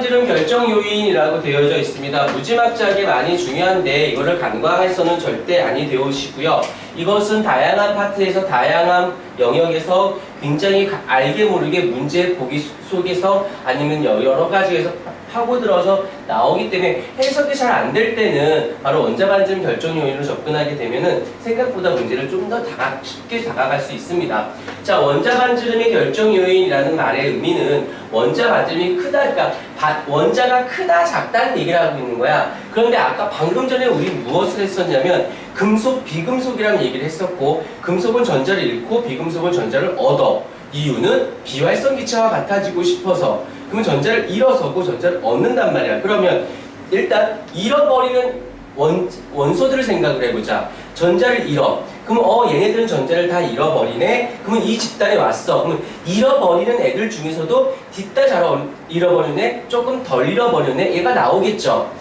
반지름 결정 요인이라고 되어져 있습니다. 무지막지하게 많이 중요한데 이거를 간과해서는 절대 아니 되오시고요. 이것은 다양한 파트에서 다양한 영역에서 굉장히 알게 모르게 문제 보기 속에서 아니면 여러 가지에서 파고들어서 나오기 때문에 해석이 잘 안 될 때는 바로 원자 반지름 결정 요인으로 접근하게 되면은 생각보다 문제를 좀 더 쉽게 다가갈 수 있습니다. 자, 원자 반지름의 결정 요인이라는 말의 의미는 원자 반지름이 크다, 그러니까 원자가 크다 작다는 얘기를 하고 있는 거야. 그런데 아까 방금 전에 우리 무엇을 했었냐면 금속, 비금속이라는 얘기를 했었고, 금속은 전자를 잃고 비금속은 전자를 얻어. 이유는 비활성 기체와 같아지고 싶어서. 그러면 전자를 잃어서고 전자를 얻는단 말이야. 그러면 일단 잃어버리는 원소들을 생각을 해보자. 전자를 잃어. 그럼 얘네들은 전자를 다 잃어버리네. 그러면 이 집단에 왔어. 그러면 잃어버리는 애들 중에서도 뒤따 잘 잃어버리는 애, 조금 덜 잃어버리는 애, 얘가 나오겠죠.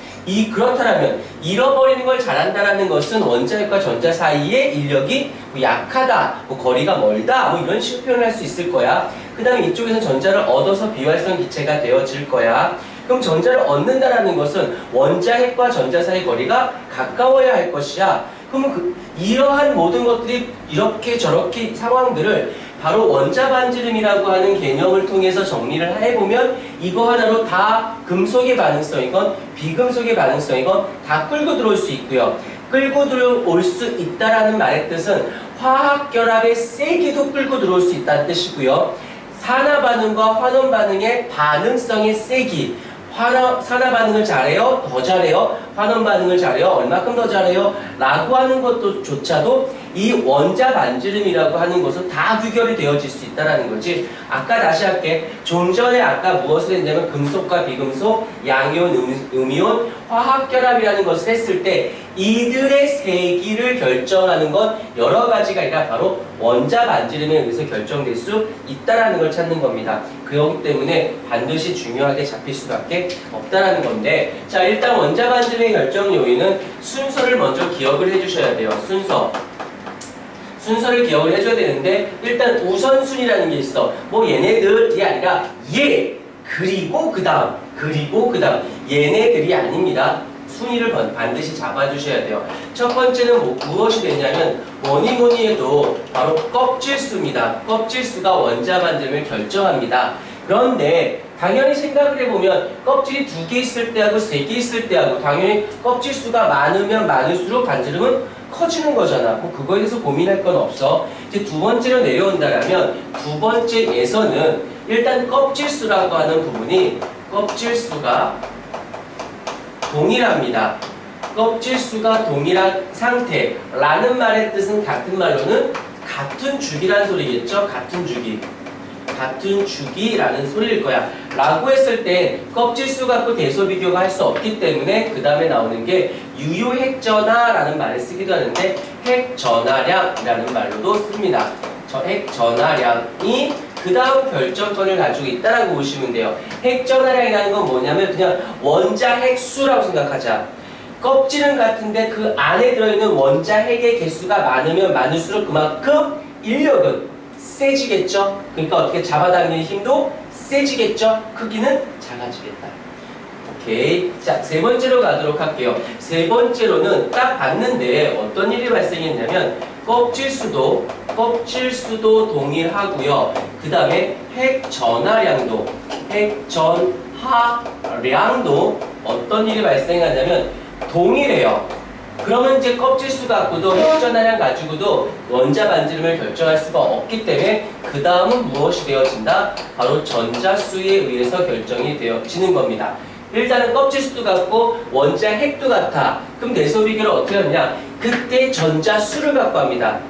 그렇다면 잃어버리는 걸 잘한다는 것은 원자핵과 전자 사이의 인력이 약하다, 거리가 멀다, 이런 식으로 표현할 수 있을 거야. 그 다음에 이쪽에서는 전자를 얻어서 비활성 기체가 되어질 거야. 그럼 전자를 얻는다는 것은 원자핵과 전자 사이의 거리가 가까워야 할 것이야. 그러면 이러한 모든 것들이 이렇게 저렇게 상황들을 바로 원자 반지름이라고 하는 개념을 통해서 정리를 해보면 이거 하나로 다 금속의 반응성이건 비금속의 반응성이건 다 끌고 들어올 수 있고요. 끌고 들어올 수 있다라는 말의 뜻은 화학 결합의 세기도 끌고 들어올 수 있다는 뜻이고요. 산화 반응과 환원 반응의 반응성의 세기, 산화 반응을 잘해요? 더 잘해요? 환원 반응을 잘해요? 얼마큼 더 잘해요? 라고 하는 것도 조차도 이 원자 반지름이라고 하는 것은 다 규결이 되어질 수 있다는 거지. 아까 다시 할게. 좀 전에 아까 무엇을 했냐면 금속과 비금속, 양이온, 음이온, 화학결합이라는 것을 했을 때 이들의 세기를 결정하는 건 여러 가지가 아니라 바로 원자 반지름에 의해서 결정될 수 있다는 걸 찾는 겁니다. 그렇기 때문에 반드시 중요하게 잡힐 수밖에 없다는 건데, 자, 일단 원자 반지름의 결정 요인은 순서를 먼저 기억을 해주셔야 돼요. 순서를 기억을 해줘야 되는데, 일단 우선순위라는 게 있어. 얘네들이 아니라 그리고 그 다음 얘네들이 아닙니다. 순위를 반드시 잡아주셔야 돼요. 첫 번째는 무엇이 되냐면 뭐니 해도 바로 껍질수입니다. 껍질수가 원자 반지름을 결정합니다. 그런데 당연히 생각을 해보면 껍질이 2개 있을 때하고 3개 있을 때하고 당연히 껍질수가 많으면 많을수록 반지름은 커지는 거잖아. 그거에 대해서 고민할 건 없어. 이제 두 번째로 내려온다면 두 번째에서는 일단 껍질수라고 하는 부분이 껍질수가 동일합니다. 껍질수가 동일한 상태라는 말의 뜻은 같은 말로는 같은 주기란 소리겠죠? 같은 주기라는 소리일 거야. 라고 했을 때 껍질수 갖고 대소 비교가 할 수 없기 때문에 그 다음에 나오는 게 유효핵전하라는 말을 쓰기도 하는데 핵전하량이라는 말로도 씁니다. 저 핵전하량이 그 다음 결정권을 가지고 있다라고 보시면 돼요. 핵전하량이라는 건 뭐냐면 그냥 원자 핵수라고 생각하자. 껍질은 같은데 그 안에 들어있는 원자 핵의 개수가 많으면 많을수록 그만큼 인력은 세지겠죠? 그러니까 어떻게 잡아당기는 힘도 세지겠죠? 크기는 작아지겠다. 오케이. 자, 세 번째로 가도록 할게요. 세 번째로는 딱 봤는데 어떤 일이 발생했냐면 껍질수도 동일하고요. 그 다음에 핵전하량도 어떤 일이 발생하냐면 동일해요. 그러면 이제 껍질수 갖고도 핵전하량 가지고도 원자 반지름을 결정할 수가 없기 때문에 그 다음은 무엇이 되어진다? 바로 전자수에 의해서 결정이 되어지는 겁니다. 일단은 껍질수도 같고 원자 핵도 같아. 그럼 내소 비교를 어떻게 하느냐? 그때 전자수를 갖고 합니다.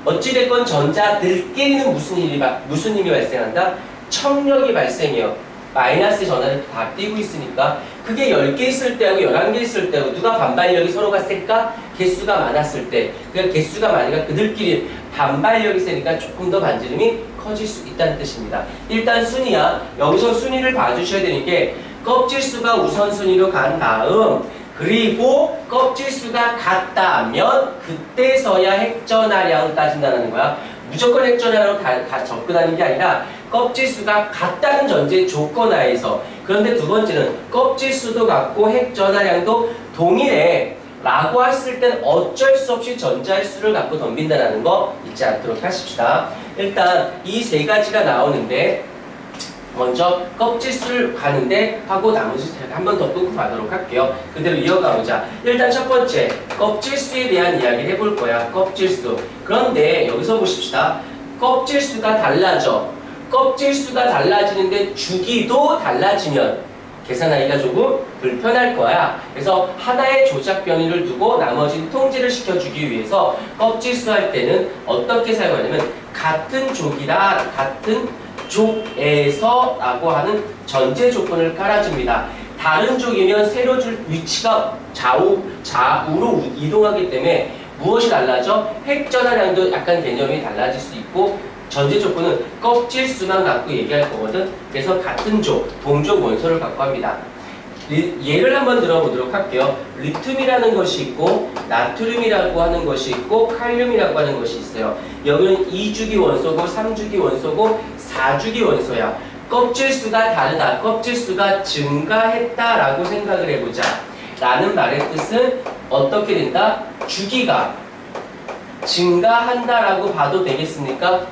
어찌됐건 전자들끼리는 무슨 힘이 발생한다? 청력이 발생해요. 마이너스 전하를 다 띄고 있으니까 그게 10개 있을 때하고 11개 있을 때하고 누가 반발력이 서로가 셀까? 개수가 많았을 때. 그러니까 개수가 많으니까 그들끼리 반발력이 세니까 조금 더 반지름이 커질 수 있다는 뜻입니다. 일단 순위야. 여기서 순위를 봐주셔야 되는 게 껍질수가 우선순위로 간 다음 그리고 껍질수가 같다면 그때서야 핵전하량을 따진다는 거야. 무조건 핵전하량으로 다 접근하는 게 아니라 껍질수가 같다는 전제 조건 하에서. 그런데 두 번째는 껍질수도 같고 핵 전하량도 동일해 라고 했을 땐 어쩔 수 없이 전자의 수를 갖고 덤빈다는 거 잊지 않도록 하십시다. 일단 이 세 가지가 나오는데 먼저 껍질수를 가는데 하고 나머지 한 번 더 끊고 가도록 할게요. 그대로 이어가보자. 일단 첫 번째 껍질수에 대한 이야기를 해볼 거야. 껍질수. 그런데 여기서 보십시다. 껍질수가 달라져. 껍질수가 달라지는데 주기도 달라지면 계산하기가 조금 불편할 거야. 그래서 하나의 조작 변이를 두고 나머지는 통제를 시켜주기 위해서 껍질수 할 때는 어떻게 사용하냐면 같은 족이다, 같은 족에서 라고 하는 전제 조건을 깔아줍니다. 다른 족이면 세로 줄 위치가 좌우로 이동하기 때문에 무엇이 달라져? 핵 전하량도 약간 개념이 달라질 수 있고 전제 조건은 껍질수만 갖고 얘기할 거거든. 그래서 같은 족, 동족 원소를 갖고 합니다. 예를 한번 들어보도록 할게요. 리튬이라는 것이 있고 나트륨이라고 하는 것이 있고 칼륨이라고 하는 것이 있어요. 여기는 2주기 원소고 3주기 원소고 4주기 원소야. 껍질수가 다르다. 껍질수가 증가했다라고 생각을 해보자. 라는 말의 뜻은 어떻게 된다? 주기가 증가한다라고 봐도 되겠습니까?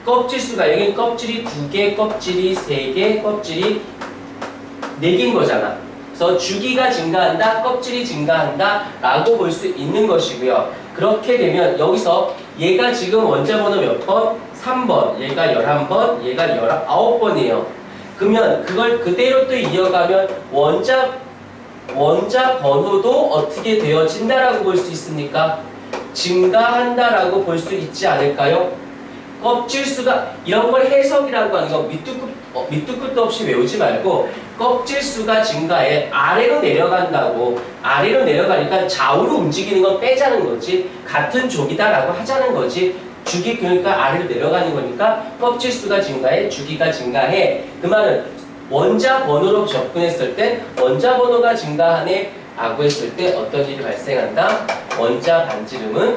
껍질수가 여기 껍질이 2개, 껍질이 3개, 껍질이 4개인 거잖아. 그래서 주기가 증가한다, 껍질이 증가한다 라고 볼 수 있는 것이고요. 그렇게 되면 여기서 얘가 지금 원자 번호 몇 번? 3번, 얘가 11번, 얘가 19번이에요. 그러면 그걸 그대로 또 이어가면 원자 번호도 어떻게 되어진다라고 볼 수 있습니까? 증가한다라고 볼 수 있지 않을까요? 껍질수가 이런 걸 해석이라고 하는 거 밑도 끝도 없이 외우지 말고 껍질수가 증가해 아래로 내려간다고. 아래로 내려가니까 좌우로 움직이는 건 빼자는 거지. 같은 족이다라고 하자는 거지. 주기 그러니까 아래로 내려가는 거니까 껍질수가 증가해 주기가 증가해. 그 말은 원자 번호로 접근했을 때 원자 번호가 증가하네 라고 했을 때 어떤 일이 발생한다? 원자 반지름은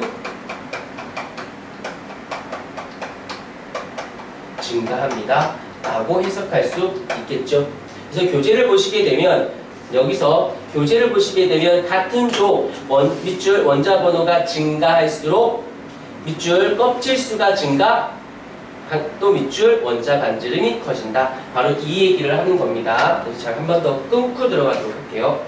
증가합니다 라고 해석할 수 있겠죠. 그래서 교재를 보시게 되면 여기서 교재를 보시게 되면 같은 족 밑줄 원자 번호가 증가할수록 밑줄 껍질수가 증가 또 밑줄 원자 반지름이 커진다. 바로 이 얘기를 하는 겁니다. 그래서 잘 한 번 더 끊고 들어가도록 할게요.